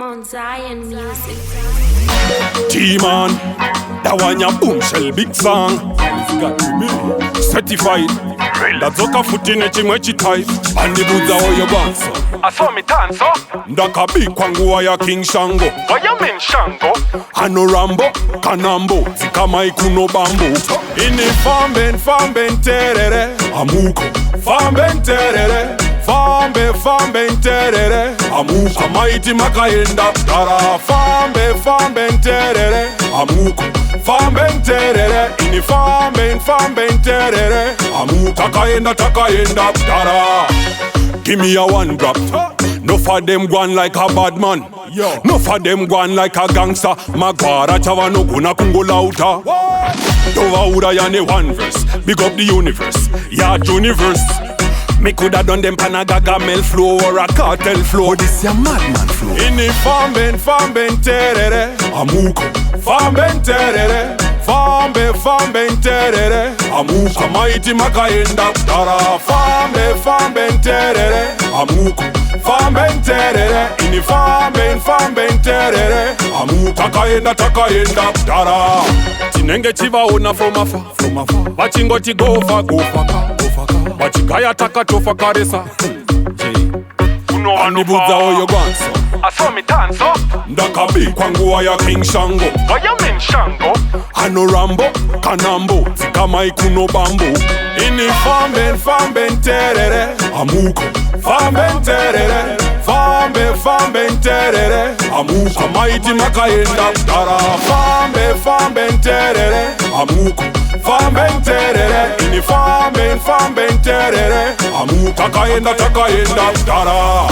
Mount Zion music. G-Man, that one ya boom shell big song. Certified. Ndazoka futine chimwe chitai. Andibuza oyo banso. Aso mi tanso. Ndakabikwa nguwa ya King Shango. Oya min Shango. Ano Rambo, Kanambo, Zikama ikuno bambo. Ini famben terere. Hamuko, famben terere. Famben terere. Hamuko, maiti makaenda. Dara famben terere. Hamuko, famben terere. Ini famben terere. Hamuko, takaenda. Dara. Give me a one drop. No for them gone like a bad man. No for them gone like a gangster. Magwara chava no guna kungo lauta. Dova ura yane one verse. Big up the universe. Yeah, universe. Me coulda done them panagaga mel flow or a cartel flow. This ya madman flow. Ini famben terere. Hamuko, famben terere. Famben terere. Hamuko, maiti makaenda. Dara famben terere. Hamuko, famben terere. Ini famben terere. Hamuko, takaenda. Dara tinenge chivaona from afar. Vachingoti go faka. Vachikaya takatofa karesa. Andibuza oyo banso. Aso mi tanso. Ndakabikwa nguwa ya King Shango. Oya min Shango. Ano Rambo, Kanambo, Zikama ikuno bambo. Ini famben terere. Hamuko, famben terere. Famben terere. Hamuko, maiti makaenda. Dara famben terere. Hamuko, famben terere. Ini famben terere. Hamuko, takaenda. Dara.